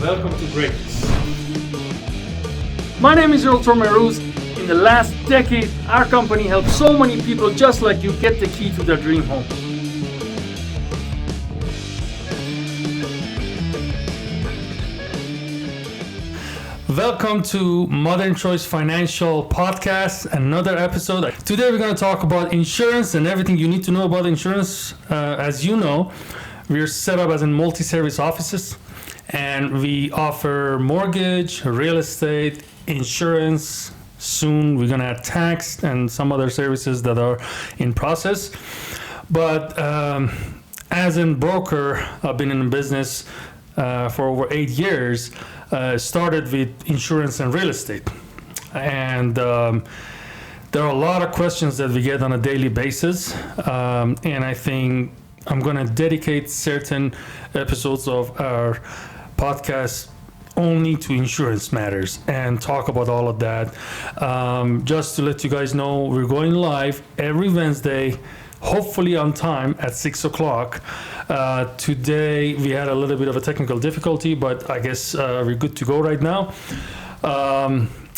Welcome to Greatness. My name is Realtor Mehrooz. In the last decade, our company helped so many people just like you get the key to their dream home. Welcome to Modern Choice Financial Podcast, another episode. Today we're going to talk about insurance and everything you need to know about insurance. As you know, we're set up as in multi-service offices, and we offer mortgage, real estate, insurance. Soon we're going to add tax and some other services that are in process. But as a broker, I've been in business for over 8 years. Started with insurance and real estate. And there are a lot of questions that we get on a daily basis. And I think I'm going to dedicate certain episodes of our podcast only to insurance matters and talk about all of that. Just to let you guys know, we're going live every Wednesday, hopefully on time at 6 o'clock. Today we had a little bit of a technical difficulty, but I guess we're good to go right now.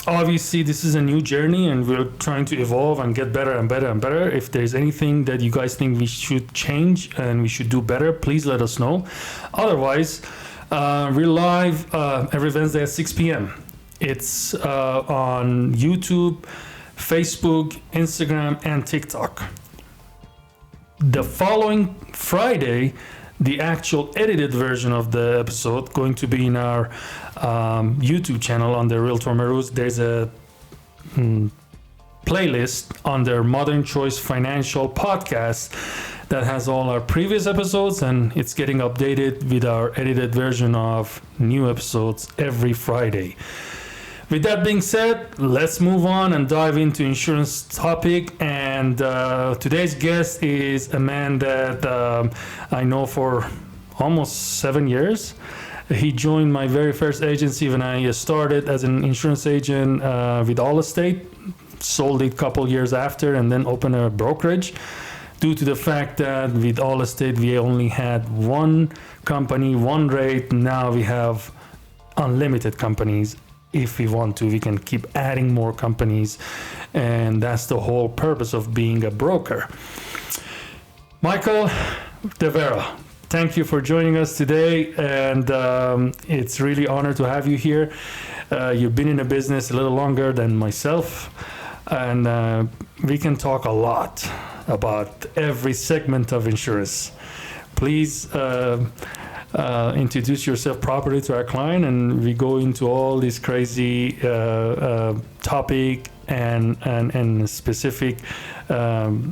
Obviously this is a new journey and we're trying to evolve and get better and better and better. If there's anything that you guys think we should change and we should do better, please let us know. Otherwise, we're live every Wednesday at 6 p.m. It's on YouTube, Facebook, Instagram, and TikTok. The following Friday, the actual edited version of the episode going to be in our YouTube channel under Realtor Mehrooz. There's a playlist under Modern Choice Financial Podcast that has all our previous episodes, and it's getting updated with our edited version of new episodes every Friday. With that being said, let's move on and dive into insurance topic. And today's guest is a man that I know for almost 7 years. He joined my very first agency when I started as an insurance agent with Allstate, sold it a couple years after, and then opened a brokerage. Due to the fact that with Allstate we only had one company, one rate. Now we have unlimited companies. If we want to, we can keep adding more companies, and that's the whole purpose of being a broker. Michael DeVera, thank you for joining us today, and it's really an honor to have you here. You've been in the business a little longer than myself, and we can talk a lot about every segment of insurance. Please introduce yourself properly to our client, and we go into all this crazy topic and specific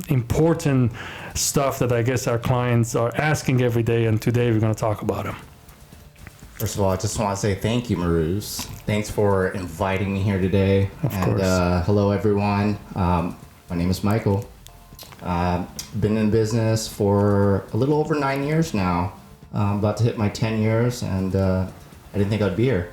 important stuff that I guess our clients are asking every day, and today we're going to talk about them. First of all, I just want to say thank you, Mehrooz. Thanks for inviting me here today. Of course. Hello, everyone. My name is Michael. Been in business for a little over 9 years now. About to hit my 10 years, and I didn't think I'd be here.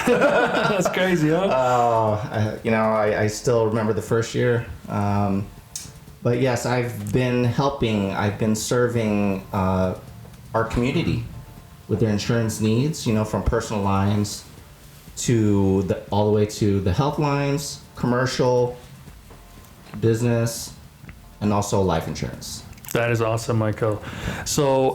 That's crazy, huh? I still remember the first year. But yes, I've been serving our community with their insurance needs, from personal lines to all the way to the health lines, commercial, business, and also life insurance. That is awesome, Michael. So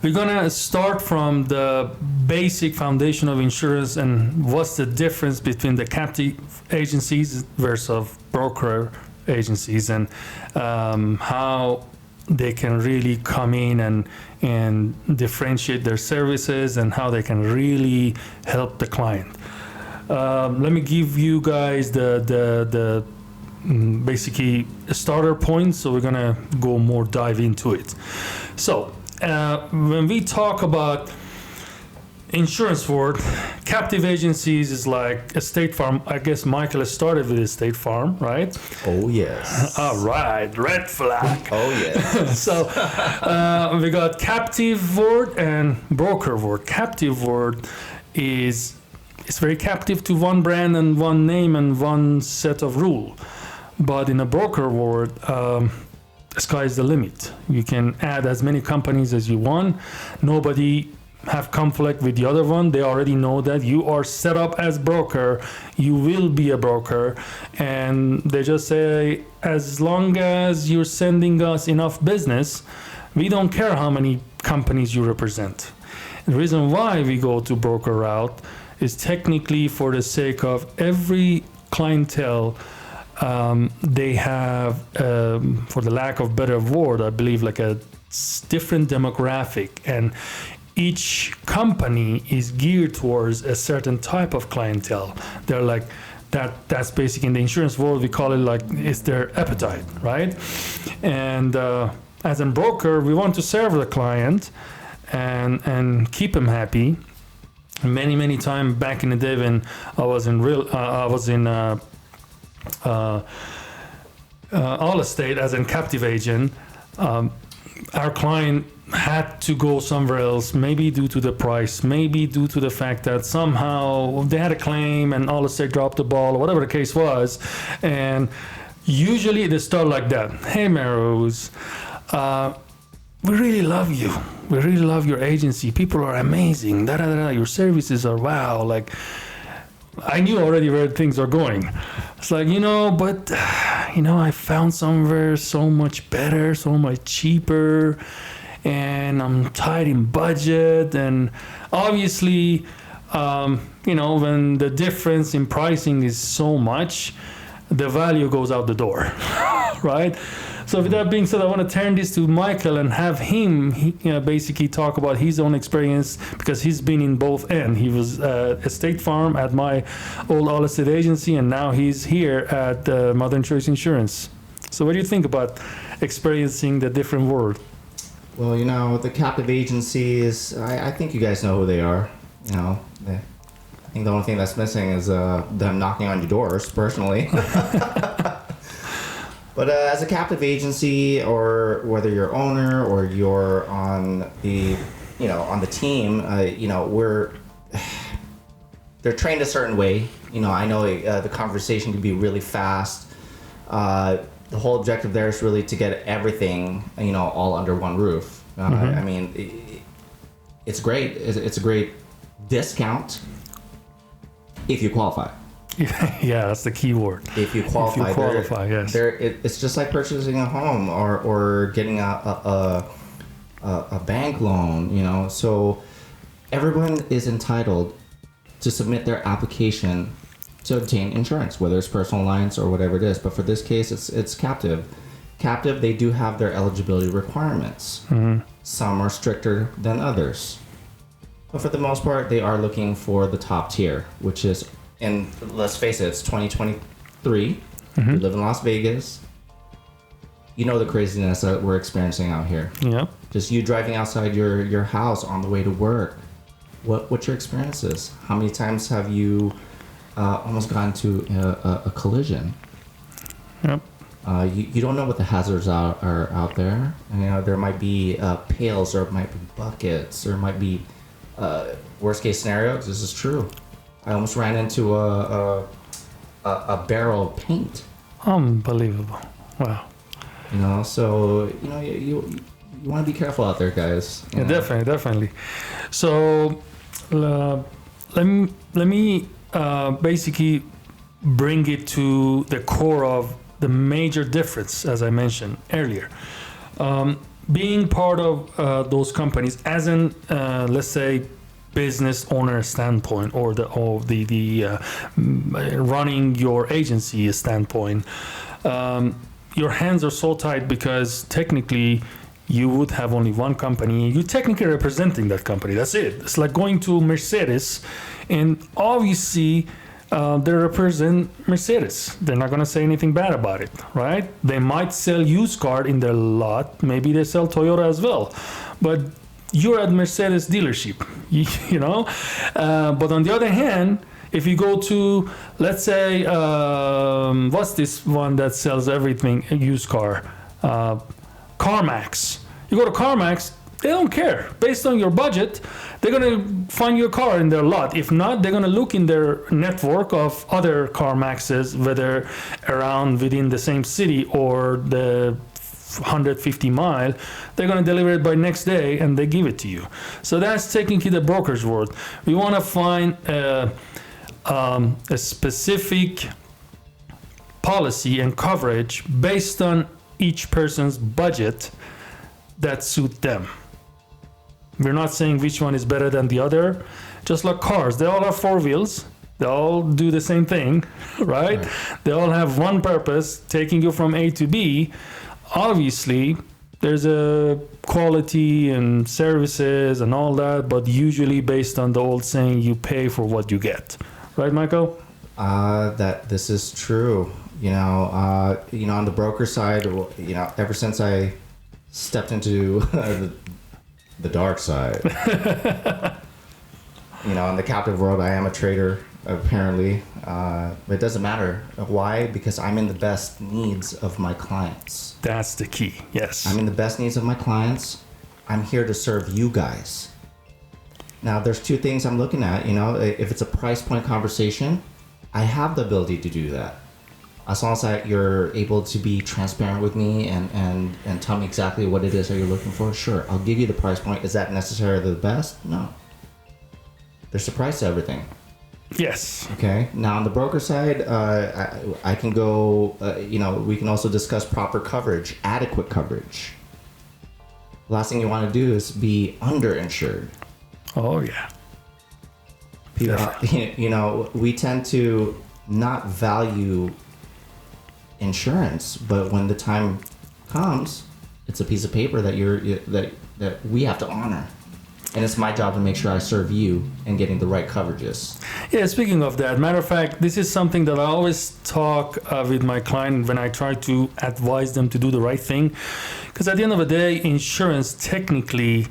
we're gonna start from the basic foundation of insurance and what's the difference between the captive agencies versus broker agencies, and how they can really come in and differentiate their services and how they can really help the client. Let me give you guys the basically starter points, so we're gonna go more dive into it. So when we talk about insurance world, captive agencies is like a State Farm. I guess Michael has started with a State Farm, right? Oh yes. All right, red flag. Oh yes. So we got captive world and broker world. Captive world is very captive to one brand and one name and one set of rule. But in a broker world, sky is the limit. You can add as many companies as you want. Nobody have conflict with the other one, they already know that you are set up as broker, you will be a broker, and they just say, as long as you're sending us enough business, we don't care how many companies you represent. The reason why we go to broker route is technically for the sake of every clientele. They have, for the lack of better word, I believe, like a different demographic, and each company is geared towards a certain type of clientele. They're like that's basic in the insurance world. We call it like it's their appetite, right? And as a broker, we want to serve the client and keep him happy. Many times back in the day when I was in Allstate as a captive agent, our client had to go somewhere else, maybe due to the price, maybe due to the fact that somehow they had a claim and Allstate dropped the ball, or whatever the case was. And usually they start like that. Hey, Mehrooz, we really love you. We really love your agency. People are amazing. Your services are wow. Like, I knew already where things are going. It's like, but I found somewhere so much better, so much cheaper, and I'm tight in budget. And obviously, when the difference in pricing is so much, the value goes out the door, right? So with that being said, I want to turn this to Michael and have him basically talk about his own experience, because he's been in both ends. He was at State Farm at my old Allstate agency, and now he's here at Modern Choice Insurance. So what do you think about experiencing the different world? Well, the captive agencies, I think you guys know who they are. I think the only thing that's missing is them knocking on your doors, personally. But as a captive agency, or whether you're owner or you're on the, on the team, they're trained a certain way. I know the conversation can be really fast. The whole objective there is really to get everything, all under one roof. I mean, it's great. It's a great discount if you qualify. Yeah, that's the key word. If you qualify, yes. It's just like purchasing a home or getting a bank loan, So everyone is entitled to submit their application to obtain insurance, whether it's personal lines or whatever it is. But for this case, it's captive. Captive, they do have their eligibility requirements. Mm-hmm. Some are stricter than others. But for the most part, they are looking for the top tier, which is, and let's face it, it's 2023. Mm-hmm. We live in Las Vegas. The craziness that we're experiencing out here. Yeah. Just you driving outside your house on the way to work. What's your experiences? How many times have you almost gotten to a collision? Yep. You don't know what the hazards are out there. There might be pails, or it might be buckets, or it might be worst case scenario. This is true. I almost ran into a barrel of paint. Unbelievable! Wow. So you want to be careful out there, guys. Yeah, definitely. So let me basically bring it to the core of the major difference, as I mentioned earlier. Being part of those companies, as in let's say business owner standpoint, or the running your agency standpoint, your hands are so tight because technically you would have only one company. You're technically representing that company. That's it. It's like going to Mercedes, and obviously they represent Mercedes. They're not going to say anything bad about it, right? They might sell used car in their lot. Maybe they sell Toyota as well, but you're at Mercedes dealership, but on the other hand, if you go to, let's say, what's this one that sells everything, used car, CarMax. You go to CarMax, they don't care. Based on your budget, they're going to find your car in their lot. If not, they're going to look in their network of other CarMaxes, whether around within the same city or the 150 mile, they're going to deliver it by next day and they give it to you. So that's technically the broker's world. We want to find a specific policy and coverage based on each person's budget that suit them. We're not saying which one is better than the other. Just like cars, they all have four wheels. They all do the same thing, right? They all have one purpose, taking you from A to B. Obviously, there's a quality and services and all that, but usually based on the old saying, you pay for what you get. Right, Michael? That this is true. On the broker side, ever since I stepped into the dark side, in the captive world, I am a trader, apparently. But it doesn't matter. Why? Because I'm in the best needs of my clients. That's the key, yes. I'm in the best needs of my clients. I'm here to serve you guys. Now, there's two things I'm looking at. If it's a price point conversation, I have the ability to do that. As long as you're able to be transparent with me and tell me exactly what it is that you're looking for, sure, I'll give you the price point. Is that necessarily the best? No. There's a price to everything. Yes. Okay. Now on the broker side, I can go. We can also discuss proper coverage, adequate coverage. Last thing you want to do is be underinsured. Oh yeah. We tend to not value insurance, but when the time comes, it's a piece of paper that we have to honor. And it's my job to make sure I serve you and getting the right coverages. Yeah, speaking of that, matter of fact, this is something that I always talk with my client when I try to advise them to do the right thing. Because at the end of the day, insurance technically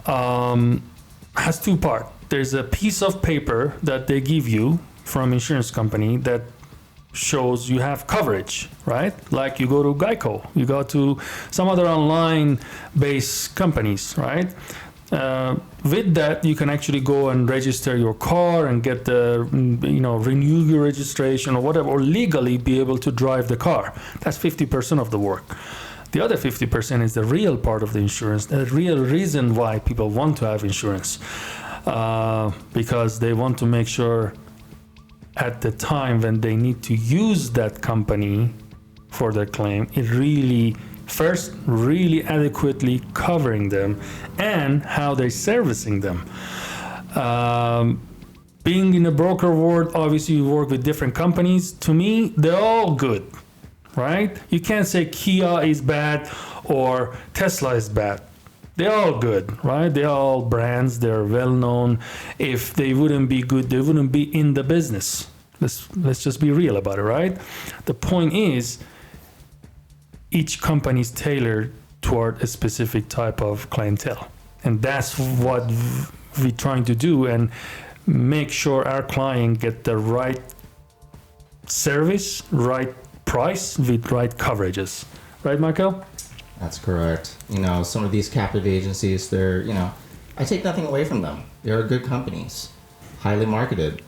has two parts. There's a piece of paper that they give you from insurance company that shows you have coverage, right? Like you go to Geico, you go to some other online based companies, right? With that, you can actually go and register your car and get renew your registration or whatever, or legally be able to drive the car. That's 50% of the work. The other 50% is the real part of the insurance, the real reason why people want to have insurance, because they want to make sure at the time when they need to use that company for their claim, it really adequately covering them and how they're servicing them. Being in the broker world, obviously you work with different companies. To me, they're all good, right? You can't say Kia is bad or Tesla is bad. They're all good, right? They're all brands, they're well known. If they wouldn't be good, they wouldn't be in the business. Let's just be real about it, right? The point is, each company is tailored toward a specific type of clientele. And that's what we're trying to do, and make sure our client get the right service, right price with right coverages. Right, Michael? That's correct. Some of these captive agencies, I take nothing away from them. They're good companies, highly marketed,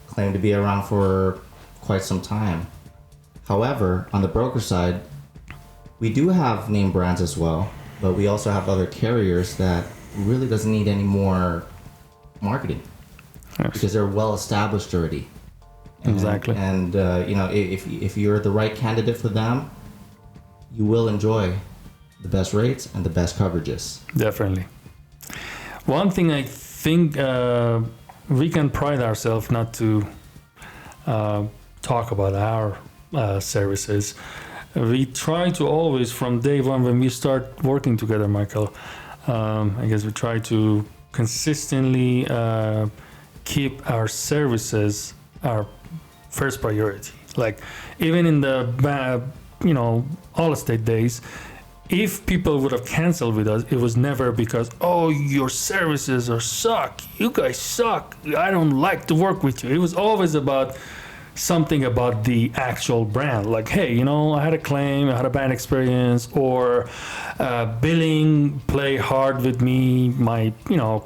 claim to be around for quite some time. However, on the broker side, we do have name brands as well, but we also have other carriers that really doesn't need any more marketing. Yes. Because they're well established already. Exactly. And if you're the right candidate for them, you will enjoy the best rates and the best coverages. Definitely. One thing I think we can pride ourselves not to talk about our services. We try to always, from day one when we start working together, Michael, I guess we try to consistently keep our services our first priority. Like even in the all estate days, if people would have canceled with us, it was never because, oh, your services are suck, you guys suck, I don't like to work with you. It was always about something about the actual brand, like, hey, I had a claim, I had a bad experience, or billing play hard with me, my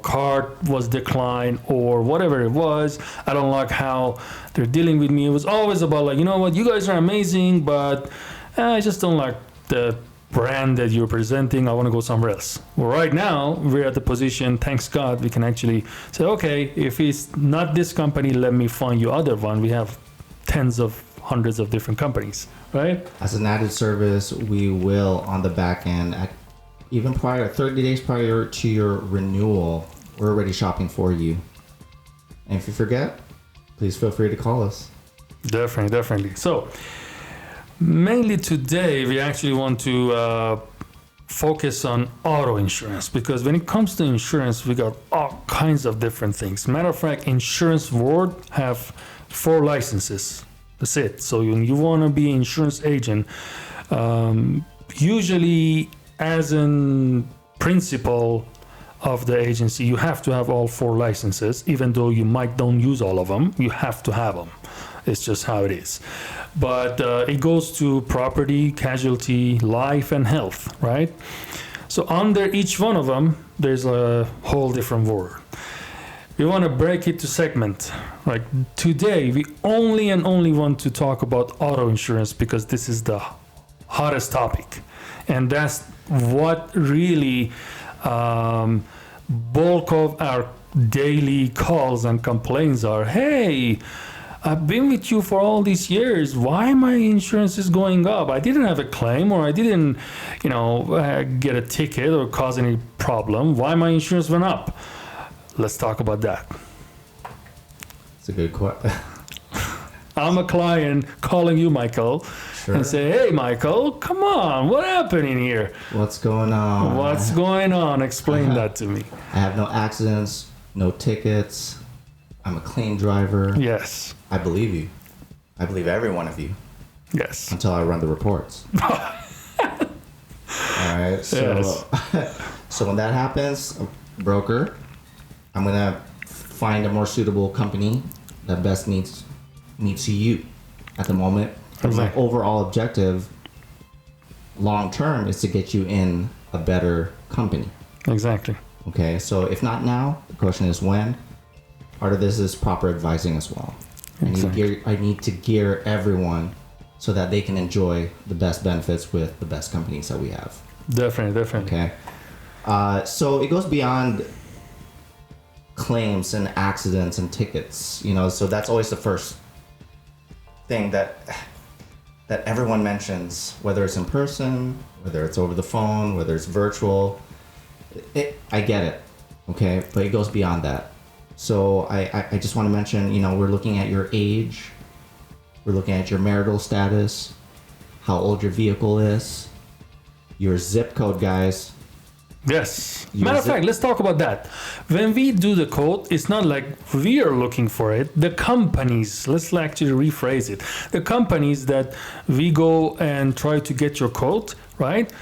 card was declined, or whatever it was. I don't like how they're dealing with me. It was always about like, you know what, you guys are amazing, but I just don't like the brand that you're presenting, I want to go somewhere else. Well, right now, we're at the position, thanks God, we can actually say, okay, if it's not this company, let me find you other one. We have tens of hundreds of different companies, right? As an added service, we will on the back end, even 30 days prior to your renewal, we're already shopping for you. And if you forget, please feel free to call us. Definitely. So, mainly today, we actually want to focus on auto insurance, because when it comes to insurance, we got all kinds of different things. Matter of fact, insurance world have 4 licenses. That's it. So when you want to be an insurance agent, usually as in principle of the agency, you have to have all 4 licenses. Even though you don't use all of them, you have to have them. It's just how it is. But it goes to property, casualty, life, and health, right? So under each one of them, there's a whole different word. We want to break it to segment. Like today, we only want to talk about auto insurance because this is the hottest topic. And that's what really bulk of our daily calls and complaints are. Hey, I've been with you for all these years. Why my insurance is going up? I didn't have a claim, or I didn't, get a ticket or cause any problem. Why my insurance went up? Let's talk about that. It's a good question. I'm a client calling you, Michael, and say, hey, Michael, come on. What happened in here? What's going on? What's going on? Explain that to me. I have no accidents, no tickets. I'm a clean driver. Yes. I believe you. I believe every one of you. Yes. Until I run the reports. All right. So, so when that happens, broker, I'm gonna find a more suitable company that best meets you at the moment. Because my overall objective, long term, is to get you in a better company. Exactly. Okay. So if not now, the question is when. Part of this is proper advising as well. Exactly. I need to gear everyone so that they can enjoy the best benefits with the best companies that we have. Definitely. Okay. So it goes beyond claims and accidents and tickets, so that's always the first thing that everyone mentions, whether it's in person, whether it's over the phone, whether it's virtual. I get it. Okay. But it goes beyond that. So I just want to mention, we're looking at your age, we're looking at your marital status, how old your vehicle is, your zip code, guys. Yes. Matter of fact, let's talk about that. When we do the quote, it's not like we are looking for it. The companies, let's actually rephrase it. The companies that we go and try to get your quote, right?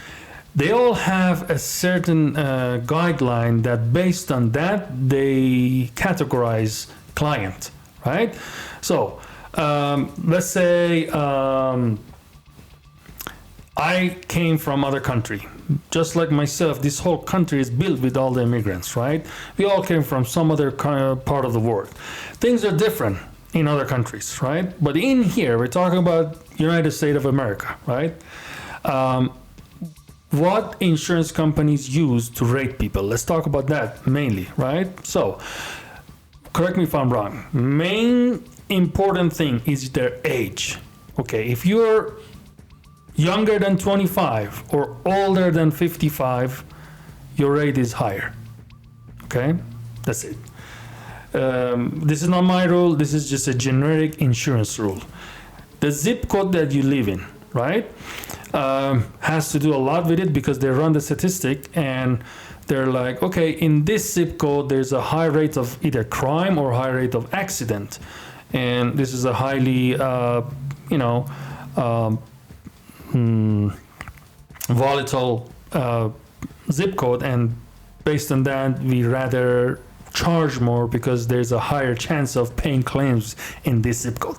They all have a certain guideline that based on that, they categorize client, right? So let's say I came from other country. Just like myself, this whole country is built with all the immigrants, right? We all came from some other part of the world. Things are different in other countries, right? But in here, we're talking about United States of America, right? What insurance companies use to rate people? Let's talk about that mainly, right? So, correct me if I'm wrong. Main important thing is their age. Okay, if you're younger than 25 or older than 55, your rate is higher. Okay, that's it. This is not my rule. This is just a generic insurance rule. The zip code that you live in, right, has to do a lot with it, because they run the statistic and they're like, okay, in this zip code, there's a high rate of either crime or high rate of accident. And this is a highly, volatile zip code. And based on that, we rather charge more because there's a higher chance of paying claims in this zip code.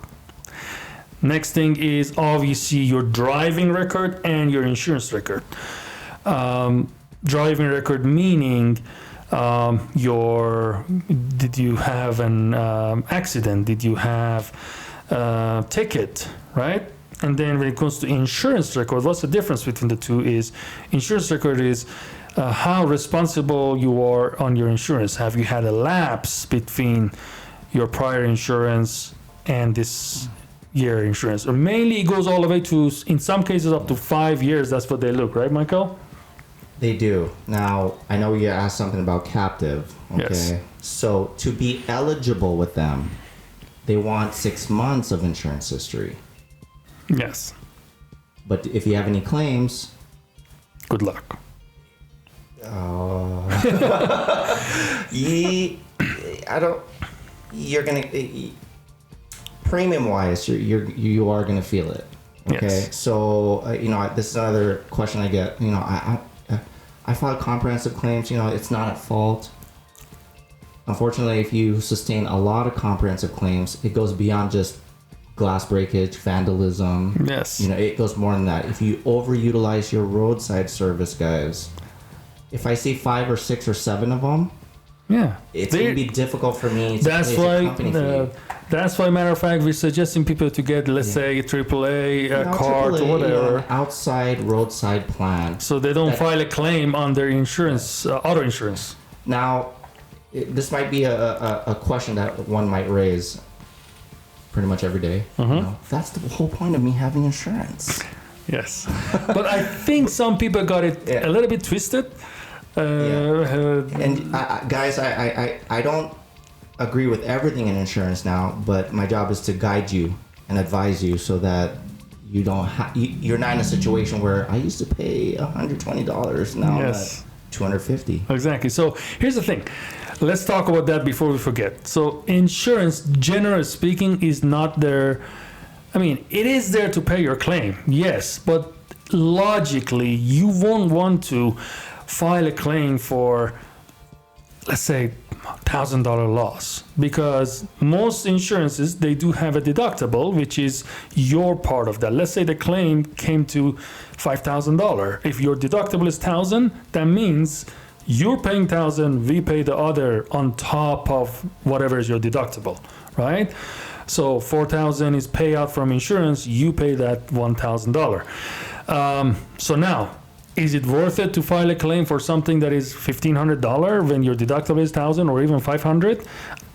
Next thing is obviously your driving record and your insurance record. Driving record meaning did you have an accident? Did you have a ticket, right? And then when it comes to insurance record, what's the difference between the two is insurance record is how responsible you are on your insurance. Have you had a lapse between your prior insurance and this year insurance? Or mainly it goes all the way to, in some cases, up to 5 years. That's what they look, right, Michael? They do. Now, I know you asked something about captive. Okay. Yes. So to be eligible with them, they want 6 months of insurance history. Yes. But if you have any claims, good luck. I don't. You're gonna premium wise, you are gonna feel it. Okay. Yes. So this is another question I get. I filed comprehensive claims. It's not at fault. Unfortunately, if you sustain a lot of comprehensive claims, it goes beyond just glass breakage, vandalism. Yes. It goes more than that. If you overutilize your roadside service, guys, if I see 5 or 6 or 7 of them, yeah, it's going to be difficult for me to place a company fee. That's why, matter of fact, we're suggesting people to get, let's say, AAA card or whatever. Outside roadside plan. So they don't file a claim on their insurance, auto insurance. Now, this might be a question that one might raise pretty much every day. That's the whole point of me having insurance. Yes. But I think some people got it a little bit twisted. And guys, I don't agree with everything in insurance now, but my job is to guide you and advise you so that you don't you're not in a situation where I used to pay $120, now I'm at $250. Exactly. So here's the thing. Let's talk about that before we forget. So insurance, generally speaking, is not there. I mean, it is there to pay your claim, yes, but logically, you won't want to file a claim for, let's say, $1,000 loss, because most insurances, they do have a deductible, which is your part of that. Let's say the claim came to $5,000. If your deductible is $1,000, that means you're paying $1,000, we pay the other on top of whatever is your deductible, right? So $4,000 is payout from insurance, you pay that $1,000. So now, is it worth it to file a claim for something that is $1,500 when your deductible is $1,000 or even $500?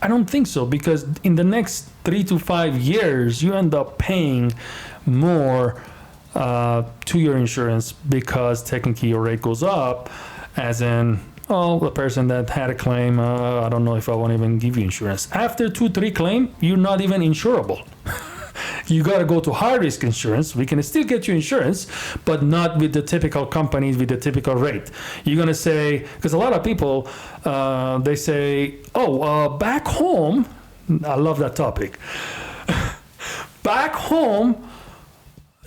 I don't think so, because in the next 3 to 5 years, you end up paying more to your insurance because technically your rate goes up, as in, the person that had a claim, I don't know if I won't even give you insurance. After 2-3 claim, you're not even insurable. You got to go to high risk insurance. We can still get you insurance, but not with the typical companies with the typical rate. You're going to say, because a lot of people, they say, back home, I love that topic. Back home,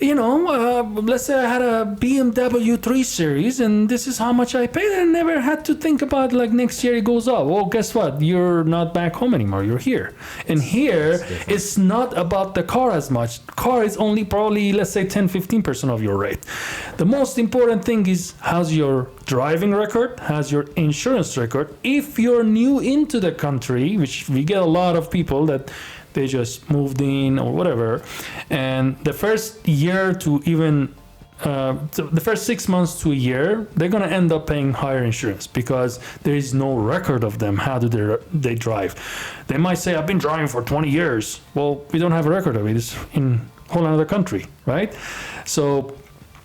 let's say I had a BMW 3 Series and this is how much I paid. I never had to think about next year it goes up. Well, guess what? You're not back home anymore. You're here. And here, it's not about the car as much. Car is only probably, let's say 10-15% of your rate. The most important thing is how's your driving record, how's your insurance record. If you're new into the country, which we get a lot of people that they just moved in or whatever, and the first year to even the first 6 months to a year, they're going to end up paying higher insurance because there is no record of them. How do they drive? They might say, I've been driving for 20 years. Well, we don't have a record of it. It's in a whole other country, right? So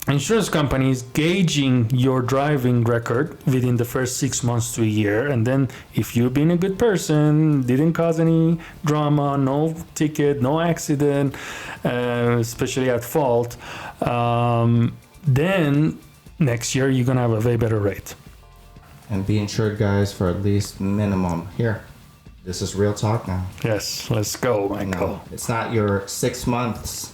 insurance companies gauging your driving record within the first 6 months to a year, and then if you've been a good person, didn't cause any drama, no ticket, no accident, especially at fault, then next year you're gonna have a way better rate. And be insured, guys, for at least minimum. Here, this is real talk now. Yes, let's go, Michael. No, it's not your 6 months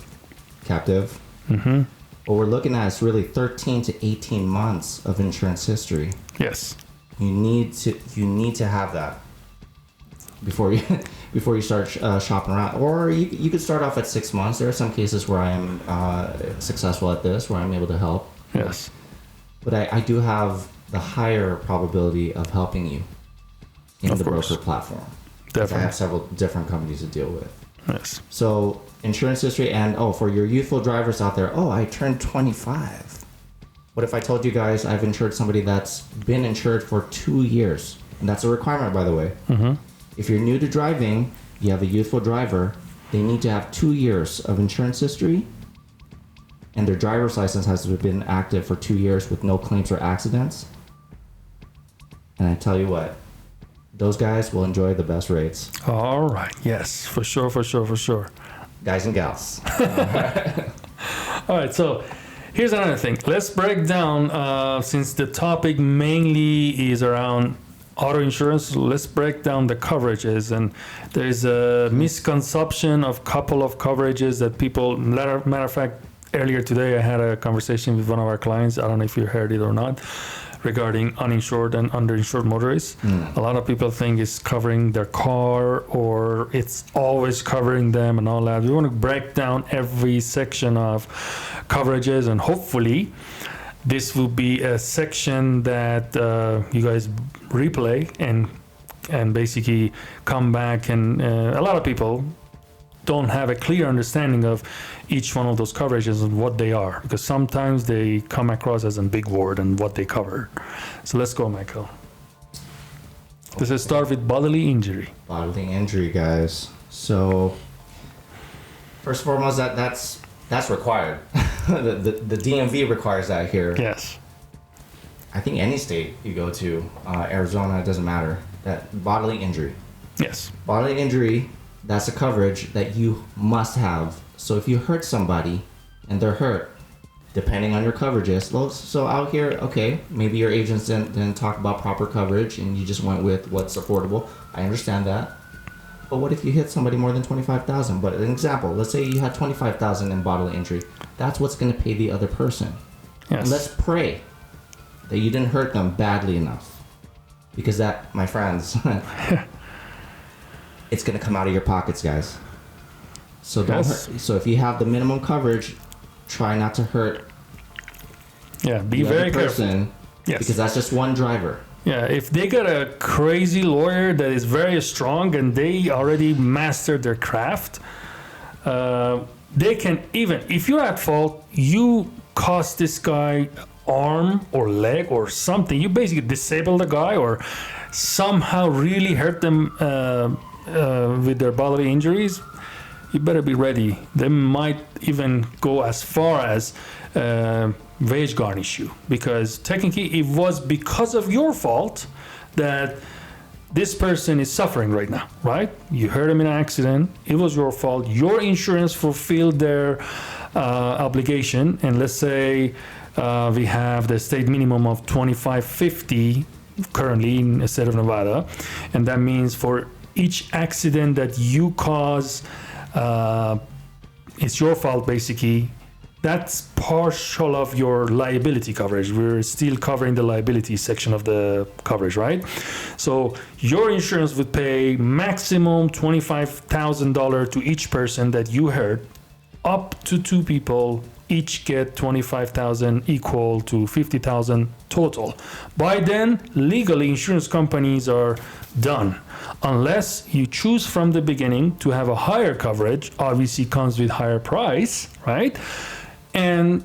captive. Mm-hmm. What we're looking at is really 13 to 18 months of insurance history. Yes. You need to have that before you start shopping around. Or you could start off at 6 months. There are some cases where I am successful at this, where I'm able to help. Yes. But I do have the higher probability of helping you in the broker platform. Definitely. I have several different companies to deal with. Yes. So insurance history, and for your youthful drivers out there, I turned 25. What if I told you guys I've insured somebody that's been insured for 2 years? And that's a requirement, by the way. Mm-hmm. If you're new to driving, you have a youthful driver, they need to have 2 years of insurance history, and their driver's license has been active for 2 years with no claims or accidents. And I tell you what, those guys will enjoy the best rates. All right. Yes, for sure. Guys and gals. All right. So here's another thing. Let's break down, since the topic mainly is around auto insurance, let's break down the coverages. And there's a misconception of couple of coverages that people, matter of fact, earlier today I had a conversation with one of our clients. I don't know if you heard it or not, regarding uninsured and underinsured motorists. A lot of people think it's covering their car or it's always covering them and all that. We want to break down every section of coverages, and hopefully this will be a section that you guys replay and basically come back. And a lot of people don't have a clear understanding of each one of those coverages and what they are, because sometimes they come across as a big word and what they cover. So let's go, Michael. This is start with bodily injury. Bodily injury, guys. So first and foremost, that's required. the DMV requires that here. Yes. I think any state you go to, Arizona, it doesn't matter. That bodily injury. Yes. Bodily injury, that's a coverage that you must have. So if you hurt somebody and they're hurt, depending on your coverages, so out here, okay, maybe your agents didn't talk about proper coverage and you just went with what's affordable. I understand that. But what if you hit somebody more than $25,000? But an example, let's say you had $25,000 in bodily injury. That's what's going to pay the other person. Yes. And let's pray that you didn't hurt them badly enough, because that, my friends, it's going to come out of your pockets, guys. So don't hurt. So if you have the minimum coverage, try not to hurt. Yeah, be very careful. Yes. Because that's just one driver. Yeah, if they got a crazy lawyer that is very strong and they already mastered their craft, they can, even if you're at fault, you cost this guy arm or leg or something. You basically disable the guy or somehow really hurt them with their bodily injuries. You better be ready. They might even go as far as wage garnish you, because technically it was because of your fault that this person is suffering right now, right? You hurt him in an accident. It was your fault. Your insurance fulfilled their obligation. And let's say we have the state minimum of $25.50 currently in the state of Nevada. And that means for each accident that you cause, it's your fault basically. That's partial of your liability coverage. We're still covering the liability section of the coverage, right? So your insurance would pay maximum $25,000 to each person that you hurt. Up to 2 people each get $25,000, equal to $50,000 total. By then, legally, insurance companies are done. Unless you choose from the beginning to have a higher coverage, obviously comes with higher price, right? And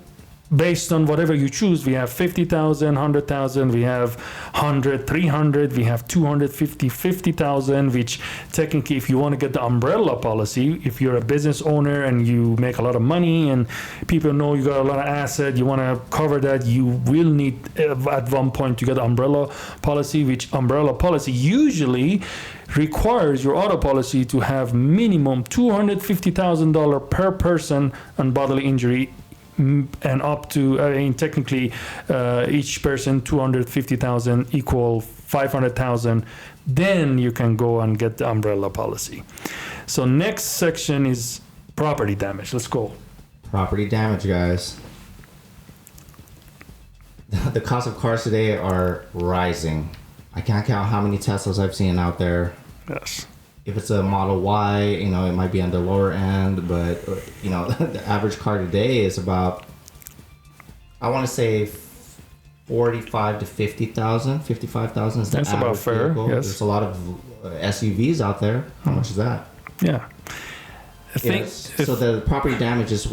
based on whatever you choose, we have 50,000, 100,000, we have 100, 300, we have 250, 50,000, which technically, if you want to get the umbrella policy, if you're a business owner and you make a lot of money and people know you got a lot of asset, you want to cover that, you will need at one point to get umbrella policy, which umbrella policy usually requires your auto policy to have minimum $250,000 per person on bodily injury, and up to technically each person $250,000 equal $500,000. Then you can go and get the umbrella policy. So next section is property damage. Let's go. Property damage, guys. The cost of cars today are rising. I can't count how many Teslas I've seen out there. Yes. If it's a Model Y, it might be on the lower end, but the average car today is about, I want to say 45 to 50,000. 55,000 is the That's average about fair. vehicle. Yes. There's a lot of SUVs out there. How much is that? Yeah. Yes. So the property damage is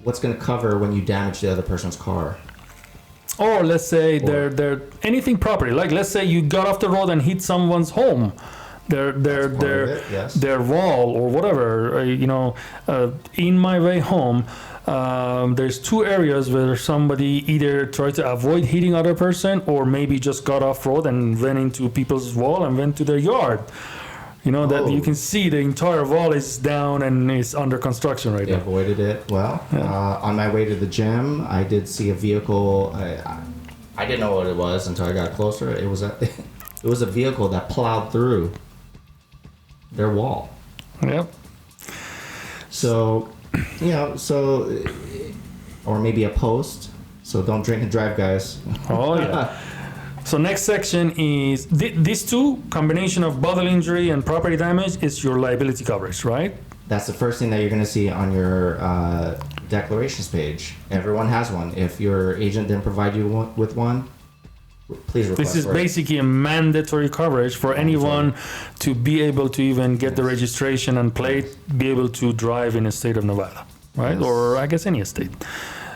what's going to cover when you damage the other person's car. Or let's say they're anything property. Like let's say you got off the road and hit someone's home, their wall or whatever. In my way home, there's two areas where somebody either tried to avoid hitting other person or maybe just got off road and went into people's wall and went to their yard. That you can see the entire wall is down and is under construction right now. They avoided it. Well, on my way to the gym, I did see a vehicle. I didn't know what it was until I got closer. It was a vehicle that plowed through their wall. Yep. So, or maybe a post. So don't drink and drive, guys. Oh yeah. So next section is these two, combination of bodily injury and property damage, is your liability coverage, right? That's the first thing that you're going to see on your declarations page. Everyone has one. If your agent didn't provide you with one, please request. This is basically a mandatory coverage for anyone to be able to even get the registration and plate, be able to drive in the state of Nevada, right? Yes. Or I guess any state.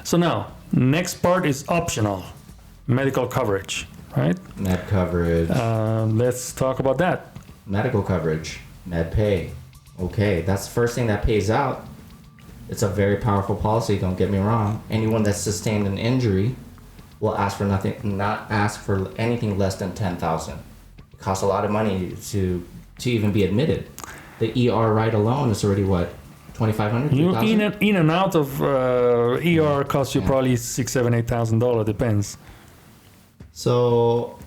So now, next part is optional, medical coverage. Right? Med coverage. Let's talk about that. Medical coverage, med pay. Okay, that's the first thing that pays out. It's a very powerful policy, don't get me wrong. Anyone that's sustained an injury will not ask for anything less than $10,000. It costs a lot of money to even be admitted. The ER ride alone is already what? $2,500? You in and out of ER costs you probably $6,000, $7,000, $8,000, depends. So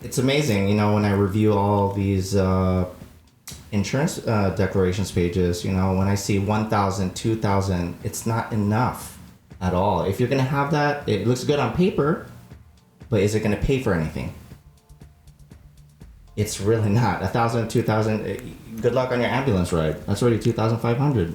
it's amazing, when I review all these insurance declarations pages, when I see 1,000, 2,000, it's not enough at all. If you're going to have that, it looks good on paper, but is it going to pay for anything? It's really not. 1,000, 2,000, good luck on your ambulance ride. That's already 2,500.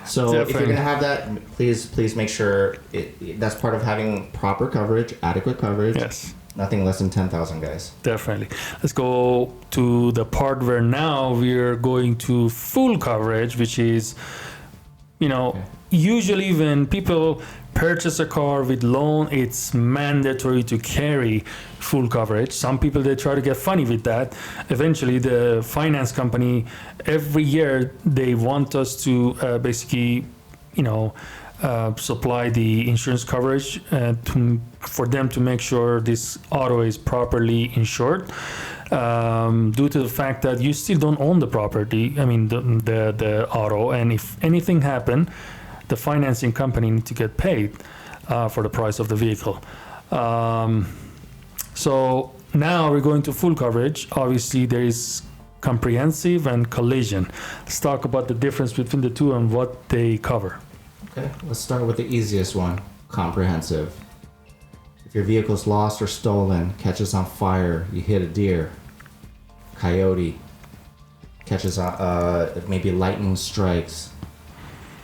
So Definitely. If you're going to have that, please make sure that's part of having proper coverage, adequate coverage. Yes. Nothing less than 10,000, guys. Definitely. Let's go to the part where now we're going to full coverage, which is, usually when people purchase a car with loan, it's mandatory to carry full coverage. Some people, they try to get funny with that. Eventually, the finance company, every year, they want us to basically, supply the insurance coverage for them to make sure this auto is properly insured. Due to the fact that you still don't own the property, the auto, and if anything happened, the financing company need to get paid for the price of the vehicle. So now we're going to full coverage. Obviously, there is comprehensive and collision. Let's talk about the difference between the two and what they cover. Okay, let's start with the easiest one, comprehensive. If your vehicle's lost or stolen, catches on fire, you hit a deer, coyote, catches on, maybe lightning strikes,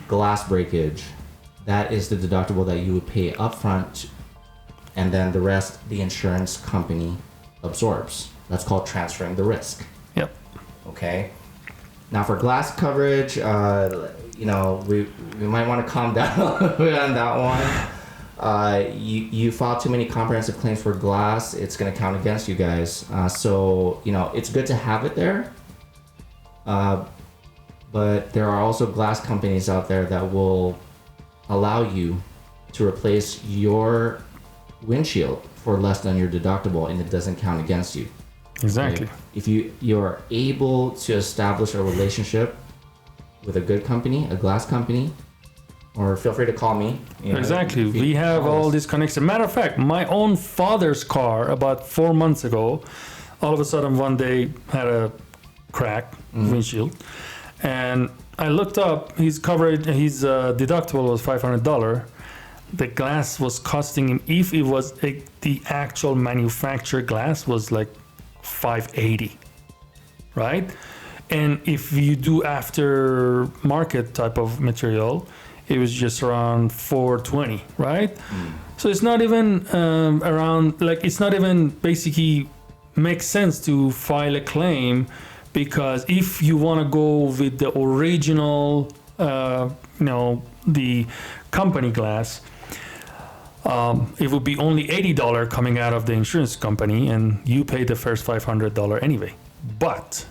glass breakage, that is the deductible that you would pay upfront, and then the rest the insurance company absorbs. That's called transferring the risk. Yep. Okay. Now for glass coverage, we might want to calm down a little bit on that one. You file too many comprehensive claims for glass, it's going to count against you guys. So it's good to have it there. But there are also glass companies out there that will allow you to replace your windshield for less than your deductible, and it doesn't count against you. Exactly. Okay? If you're able to establish a relationship with a good company, a glass company, or feel free to call me. Exactly. We have all these connections. Matter of fact, my own father's car about 4 months ago, all of a sudden one day had a crack windshield. And I looked up his coverage, his deductible was $500. The glass was costing him, if it was the actual manufacturer glass, was like $580, right? And if you do aftermarket type of material, it was just around $420, right? So it's not even around, like, it's not even basically makes sense to file a claim because if you want to go with the original, the company glass, it would be only $80 coming out of the insurance company, and you pay the first $500 anyway. But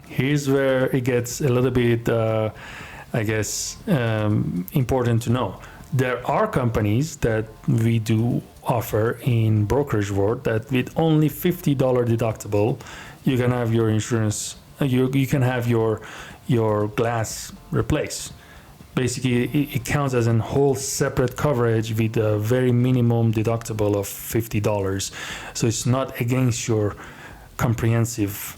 here's where it gets a little bit, important to know. There are companies that we do offer in brokerage world that with only $50 deductible, you can have your insurance, you can have your glass replaced. Basically, it counts as a whole separate coverage with a very minimum deductible of $50. So it's not against your comprehensive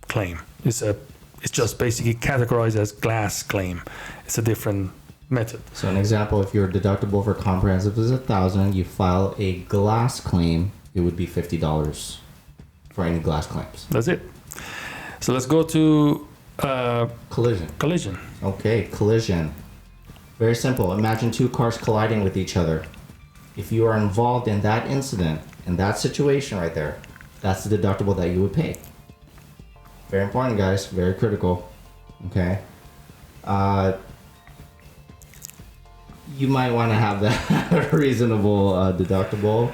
claim. It's just basically categorized as glass claim. It's a different method. So an example, if your deductible for comprehensive is $1,000, you file a glass claim, it would be $50 for any glass claims. That's it. So let's go to collision. Okay, collision. Very simple. Imagine two cars colliding with each other. If you are involved in that incident, in that situation right there, that's the deductible that you would pay. Very important, guys. Very critical. Okay. You might want to have that reasonable deductible,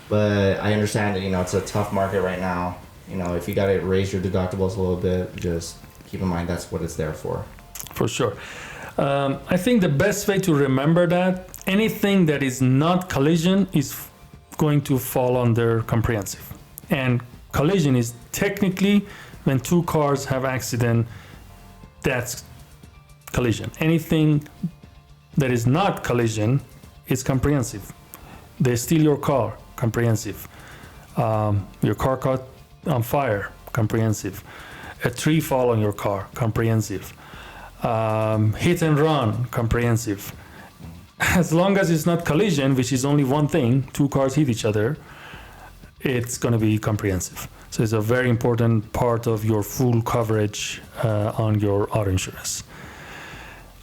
but I understand that, it's a tough market right now. If you got to raise your deductibles a little bit, just keep in mind that's what it's there for. For sure. I think the best way to remember that anything that is not collision is going to fall under comprehensive. And collision is technically when two cars have accident, that's collision. Anything that is not collision is comprehensive. They steal your car, comprehensive. Your car caught on fire, comprehensive. A tree fall on your car, comprehensive. Hit and run, comprehensive. As long as it's not collision, which is only one thing, two cars hit each other, it's going to be comprehensive. So it's a very important part of your full coverage on your auto insurance.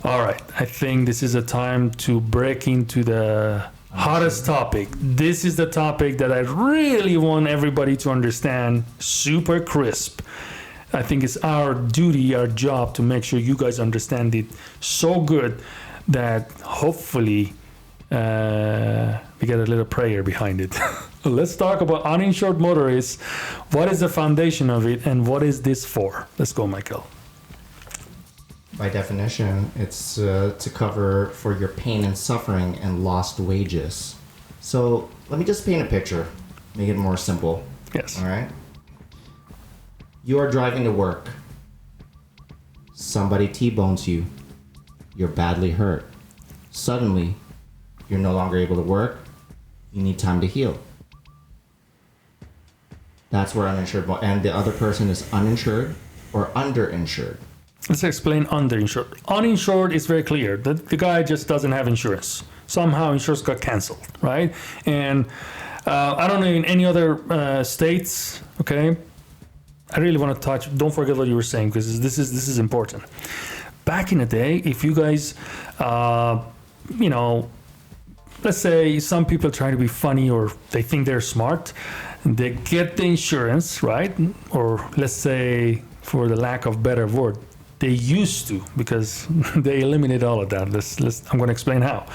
All right, I think this is a time to break into the hottest topic. This is the topic that I really want everybody to understand super crisp. I think it's our duty, our job to make sure you guys understand it so good that hopefully we get a little prayer behind it. Let's talk about uninsured motorists. What is the foundation of it and what is this for? Let's go, Michael. By definition, it's to cover for your pain and suffering and lost wages. So let me just paint a picture, make it more simple. Yes. All right. You are driving to work. Somebody T-bones you. You're badly hurt. Suddenly, you're no longer able to work. You need time to heal. That's where uninsured, and the other person is uninsured or underinsured. Let's explain underinsured. Uninsured is very clear. The guy just doesn't have insurance. Somehow insurance got canceled, right? And I don't know in any other states, okay? I really want to touch, don't forget what you were saying because this is important. Back in the day, if you guys, let's say some people try to be funny or they think they're smart, they get the insurance, right? Or let's say, for the lack of better word, they used to, because they eliminated all of that. I'm going to explain how.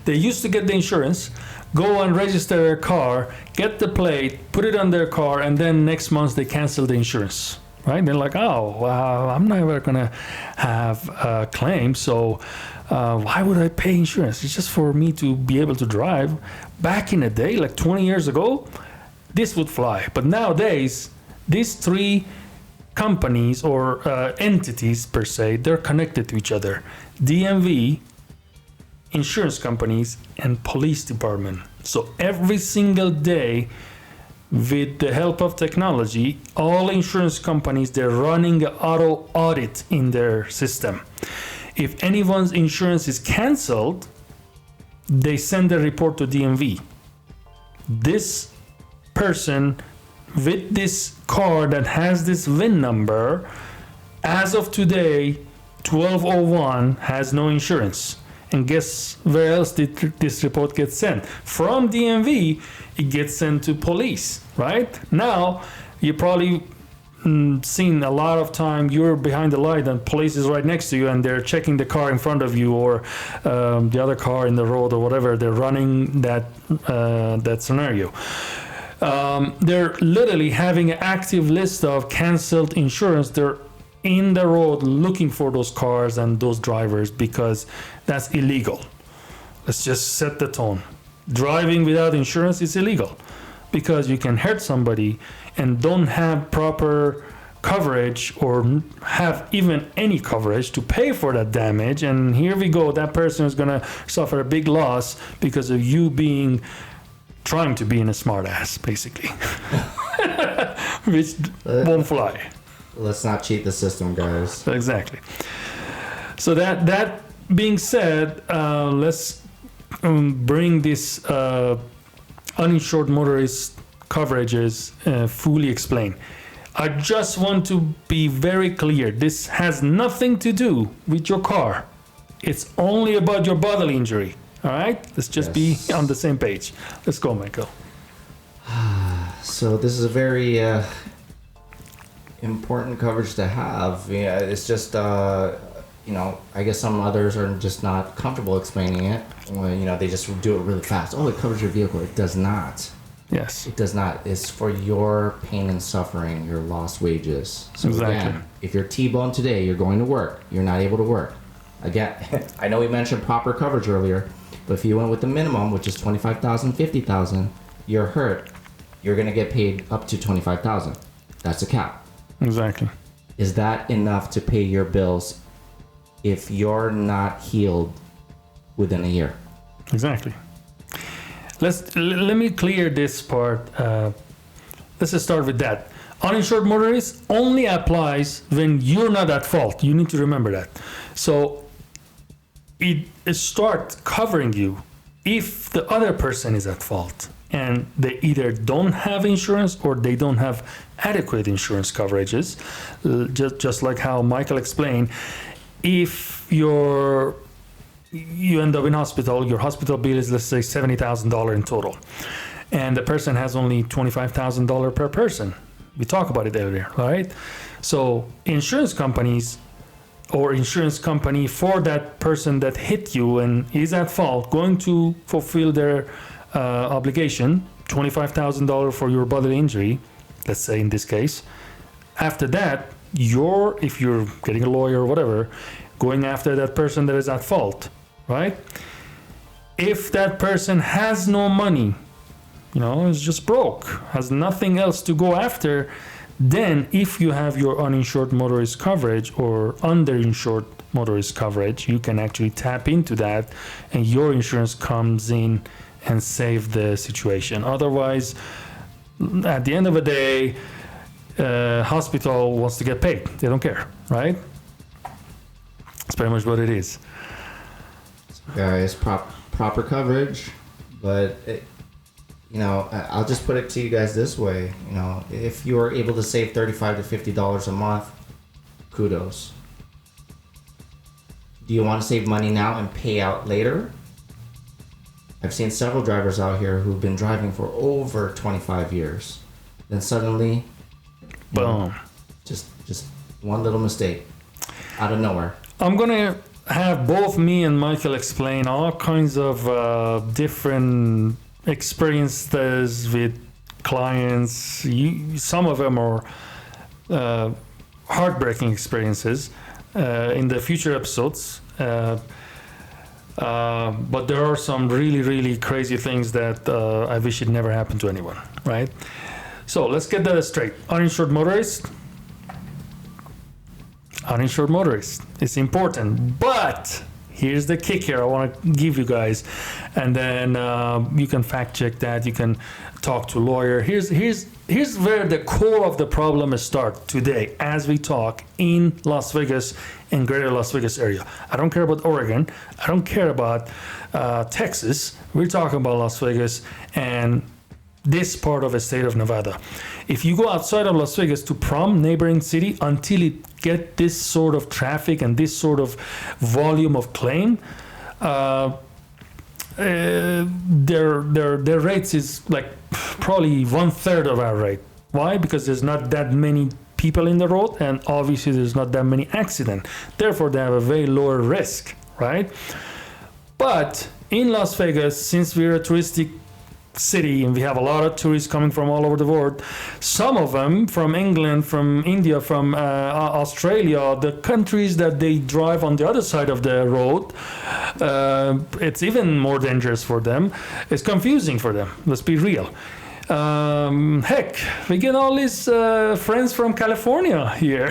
They used to get the insurance, go and register their car, get the plate, put it on their car, and then next month they cancel the insurance, right? They're like, I'm never going to have a claim, so why would I pay insurance? It's just for me to be able to drive. Back in the day, like 20 years ago, this would fly. But nowadays, these three companies or entities per se, they're connected to each other. DMV, insurance companies, and police department. So every single day, with the help of technology, all insurance companies, they're running an auto audit in their system. If anyone's insurance is canceled, they send a report to DMV. This person with this car that has this VIN number, as of today, 1201, has no insurance. And guess where else did this report get sent? From DMV, it gets sent to police, right? Now, you probably seen a lot of time you're behind the light and police is right next to you and they're checking the car in front of you or the other car in the road or whatever. They're running that scenario. They're literally having an active list of canceled insurance. They're in the road looking for those cars and those drivers because that's illegal. Let's just set the tone. Driving without insurance is illegal because you can hurt somebody and don't have proper coverage or have even any coverage to pay for that damage. And here we go, that person is going to suffer a big loss because of you trying to be in a smart ass, basically, which won't fly. Let's not cheat the system, guys. Exactly. So that being said, let's bring this uninsured motorist coverages fully explained. I just want to be very clear. This has nothing to do with your car. It's only about your bodily injury. All right? Let's just be on the same page. Let's go, Michael. So this is a very important coverage to have. Yeah, it's just, I guess some others are just not comfortable explaining it. Well, they just do it really fast. Oh, it covers your vehicle. It does not. Yes. It does not. It's for your pain and suffering, your lost wages. So exactly. Again, if you're T-boned today, you're going to work. You're not able to work. Again, I know we mentioned proper coverage earlier, but if you went with the minimum, which is $25,000, $50,000, you're hurt. You're going to get paid up to $25,000. That's a cap. Exactly. Is that enough to pay your bills if you're not healed within a year? Exactly. Let me clear this part. Let's just start with that. Uninsured motorist only applies when you're not at fault. You need to remember that. So it starts covering you if the other person is at fault and they either don't have insurance or they don't have adequate insurance coverages. Just like how Michael explained, if you end up in hospital, your hospital bill is, let's say, $70,000 in total, and the person has only $25,000 per person. We talked about it earlier, right? So insurance companies or insurance company for that person that hit you and is at fault going to fulfill their obligation, $25,000 for your bodily injury, let's say in this case. After that, if you're getting a lawyer or whatever, going after that person that is at fault, right? If that person has no money, is just broke, has nothing else to go after, then if you have your uninsured motorist coverage or underinsured motorist coverage, you can actually tap into that and your insurance comes in and save the situation. Otherwise, at the end of the day, hospital wants to get paid. They don't care, right? That's pretty much what it is. Guys, proper coverage, but I'll just put it to you guys this way. If you are able to save $35 to $50 a month, kudos. Do you want to save money now and pay out later? I've seen several drivers out here who've been driving for over 25 years. Then suddenly, boom, just one little mistake out of nowhere. I'm gonna have both me and Michael explain all kinds of different experiences with clients. Some of them are heartbreaking experiences in the future episodes. But there are some really, really crazy things that I wish it never happened to anyone, right? So let's get that straight. Uninsured motorist. Uninsured motorist. It's important, but here's the kick here I want to give you guys, and then you can fact check that. You can talk to a lawyer. Here's where the core of the problem starts today as we talk in Las Vegas and greater Las Vegas area. I don't care about Oregon. I don't care about Texas. We're talking about Las Vegas and this part of the state of Nevada. If you go outside of Las Vegas to neighboring city, until it get this sort of traffic and this sort of volume of claim, their rates is like probably 1/3 of our rate. Why? Because there's not that many people in the road, and obviously there's not that many accidents. Therefore, they have a very lower risk, right? But in Las Vegas, since we're a touristic city and we have a lot of tourists coming from all over the world, some of them from England, from India, from Australia, the countries that they drive on the other side of the road, it's even more dangerous for them. It's confusing for them, let's be real. Heck, we get all these friends from California here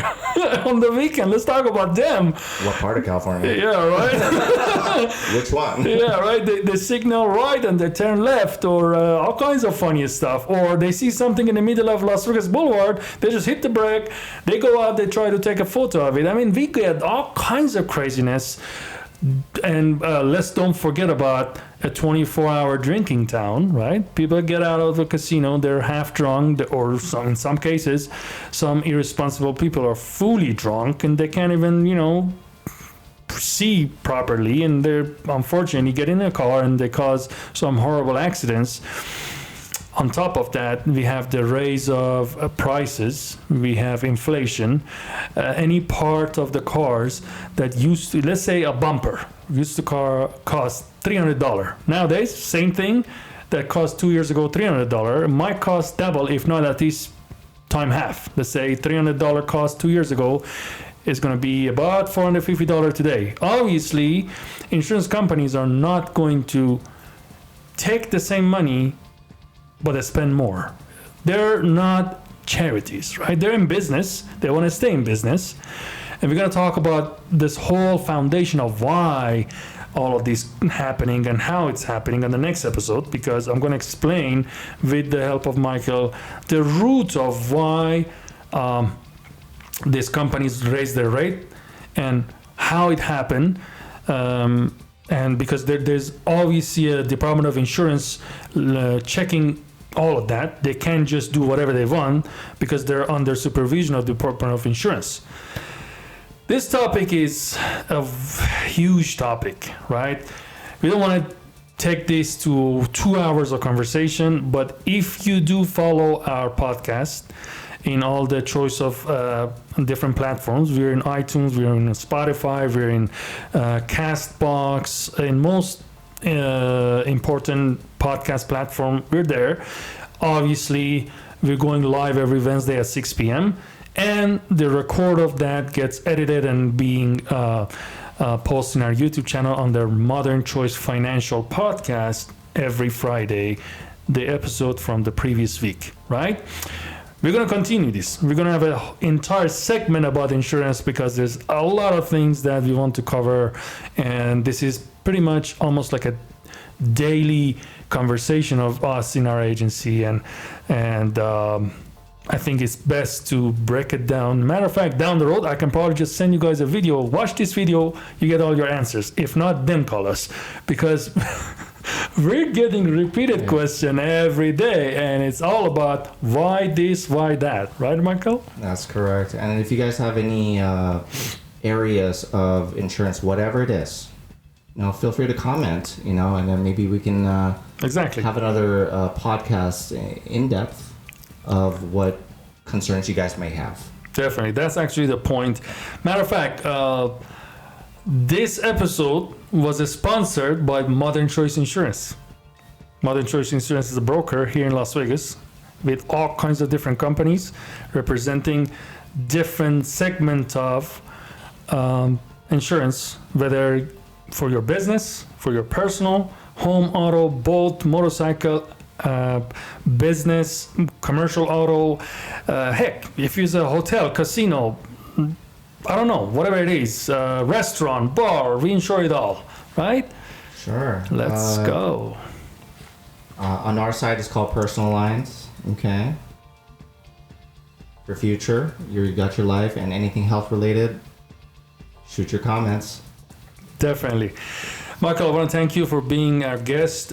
on the weekend. Let's talk about them. What part of California? Yeah, right. Which one? Yeah, right. They signal right and they turn left, or all kinds of funny stuff. Or they see something in the middle of Las Vegas Boulevard, they just hit the brake, they go out, they try to take a photo of it. I mean, we get all kinds of craziness. And let's don't forget about a 24-hour drinking town, right? People get out of the casino, they're half drunk, or in some cases, some irresponsible people are fully drunk and they can't even, see properly, and they're unfortunately get in a car and they cause some horrible accidents. On top of that, we have the raise of prices, we have inflation. Any part of the cars that used to, let's say a bumper, used to cost $300. Nowadays, same thing that cost 2 years ago $300, might cost double, if not at least time half. Let's say $300 cost 2 years ago is going to be about $450 today. Obviously, insurance companies are not going to take the same money but they spend more. They're not charities, right? They're in business. They want to stay in business. And we're going to talk about this whole foundation of why all of this happening and how it's happening in the next episode, because I'm going to explain, with the help of Michael, the root of why these companies raise their rate and how it happened. And because there's obviously a Department of Insurance checking all of that. They can't just do whatever they want because they're under supervision of the Department of Insurance. This topic is a huge topic, right? We don't want to take this to 2 hours of conversation, but if you do follow our podcast in all the choice of different platforms, we're in iTunes, we're in Spotify, we're in Castbox, in most important podcast platform, we're there. Obviously, we're going live every Wednesday at 6 p.m. and the record of that gets edited and being posted in our YouTube channel on the Modern Choice Financial Podcast every Friday, the episode from the previous week, right? We're going to continue this. We're going to have an entire segment about insurance because there's a lot of things that we want to cover, and this is pretty much almost like a daily conversation of us in our agency, and I think it's best to break it down. Matter of fact, down the road, I can probably just send you guys a video. Watch this video, you get all your answers. If not, then call us, because we're getting repeated question every day, and it's all about why this, why that. Right, Michael? That's correct. And if you guys have any areas of insurance, whatever it is, feel free to comment, and then maybe we can exactly have another podcast in depth of what concerns you guys may have. Definitely. That's actually the point. Matter of fact, this episode was sponsored by Modern Choice Insurance. Modern Choice Insurance is a broker here in Las Vegas with all kinds of different companies representing different segments of insurance, whether for your business, for your personal, home, auto, boat, motorcycle, business, commercial auto, heck, if it's a hotel, casino, I don't know, whatever it is, restaurant, bar, we insure it all, right? Sure. Let's go. On our side, it's called personal lines. Okay. For future, you got your life and anything health related, shoot your comments. Definitely. Michael, I want to thank you for being our guest.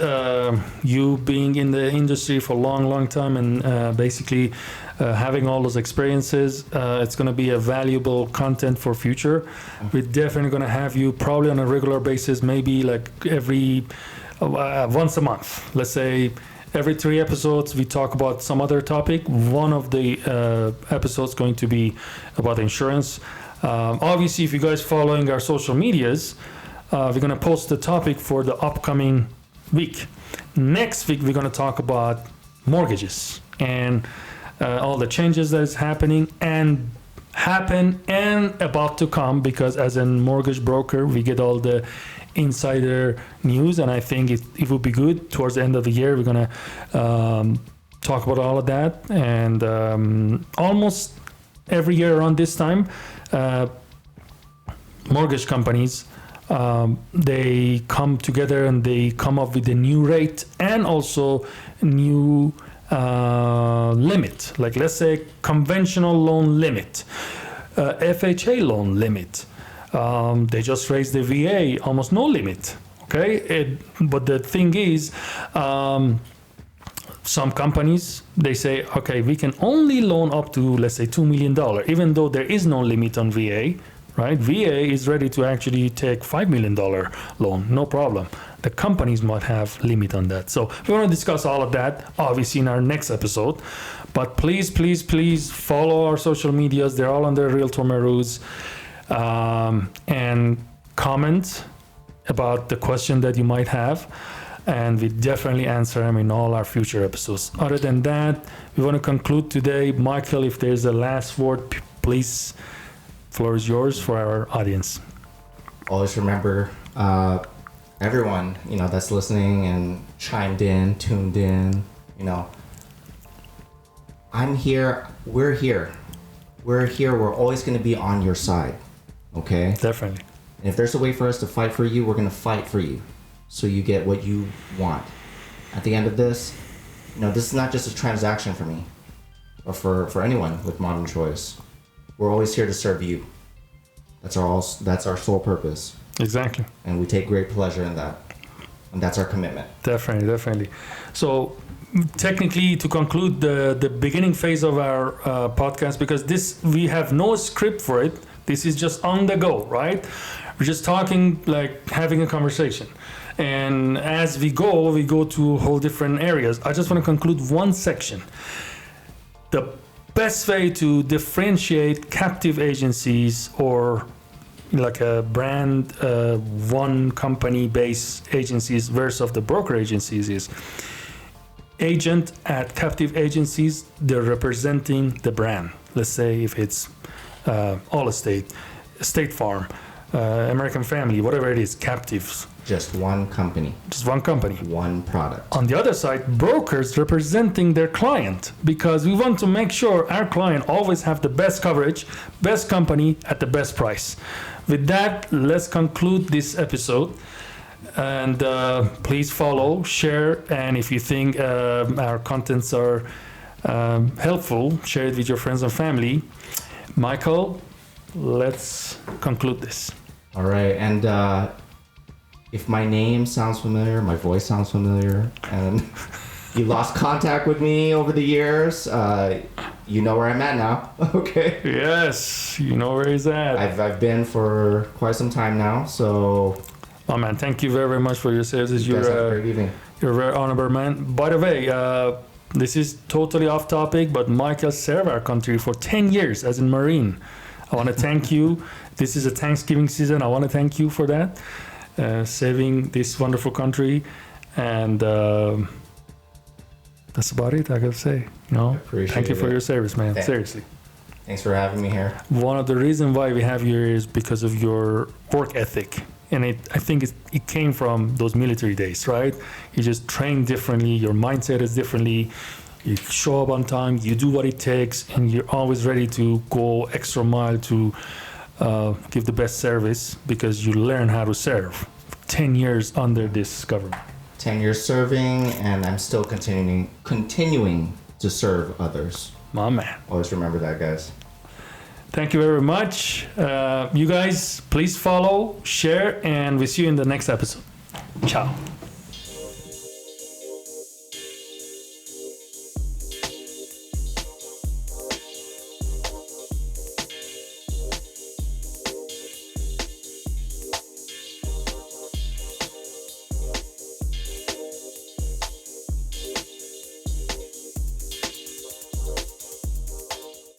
You being in the industry for a long time and basically having all those experiences, it's going to be a valuable content for future. We're definitely going to have you probably on a regular basis, maybe like every once a month, let's say Every 3 episodes, we talk about some other topic. One of the episodes going to be about insurance. Obviously, if you guys following our social medias, we're going to post the topic for the upcoming week. Next week, we're going to talk about mortgages and all the changes that is happening and about to come, because as a mortgage broker, we get all the insider news, and I think it would be good towards the end of the year. We're going to talk about all of that. And almost every year around this time, mortgage companies, they come together and they come up with a new rate and also new limit, like let's say conventional loan limit, FHA loan limit. They just raised the VA, almost no limit. Okay, but the thing is, some companies, they say, okay, we can only loan up to, let's say, $2 million, even though there is no limit on VA, right? VA is ready to actually take $5 million loan, no problem. The companies might have limit on that. So we want to discuss all of that, obviously, in our next episode. But please, please, please follow our social medias. They're all under Realtor Mehrooz. And comment about the question that you might have. And we definitely answer them in all our future episodes. Other than that, we want to conclude today. Michael, if there's a last word, please, floor is yours for our audience. Always remember, everyone, that's listening and chimed in, tuned in, I'm here, we're here. We're here, we're always going to be on your side, okay? Definitely. And if there's a way for us to fight for you, we're going to fight for you. So you get what you want. At the end of this, this is not just a transaction for me or for anyone with Modern Choice. We're always here to serve you. That's our sole purpose. Exactly. And we take great pleasure in that. And that's our commitment. Definitely. So technically, to conclude the beginning phase of our podcast, because we have no script for it. This is just on the go, right? We're just talking, like having a conversation. And as we go to whole different areas. I just want to conclude one section. The best way to differentiate captive agencies or like a brand, one company based agencies versus the broker agencies is agent at captive agencies, they're representing the brand. Let's say if it's Allstate, State Farm, American Family, whatever it is, captives. Just one company. One product. On the other side, brokers representing their client, because we want to make sure our client always have the best coverage, best company at the best price. With that, let's conclude this episode. And please follow, share, and if you think our contents are helpful, share it with your friends and family. Michael, let's conclude this. All right, and if my name sounds familiar, my voice sounds familiar, and you lost contact with me over the years, you know where I'm at now. Okay. Yes, you know where he's at. I've been for quite some time now, so. Oh man, thank you very, very much for your services. You guys have a great evening. You're a very honorable man. By the way, this is totally off topic, but Michael served our country for 10 years as a Marine. I want to thank you. This is a Thanksgiving season. I want to thank you for that, saving this wonderful country. And that's about it, I gotta say. Thank you for your service, man. Seriously. Thanks for having me here. One of the reasons why we have you here is because of your work ethic. And I think it came from those military days, right? You just train differently, your mindset is differently, you show up on time, you do what it takes, and you're always ready to go extra mile to give the best service because you learn how to serve. 10 years under this government. 10 years serving, and I'm still continuing to serve others. My man. Always remember that, guys. Thank you very much. You guys, please follow, share, and we'll see you in the next episode. Ciao.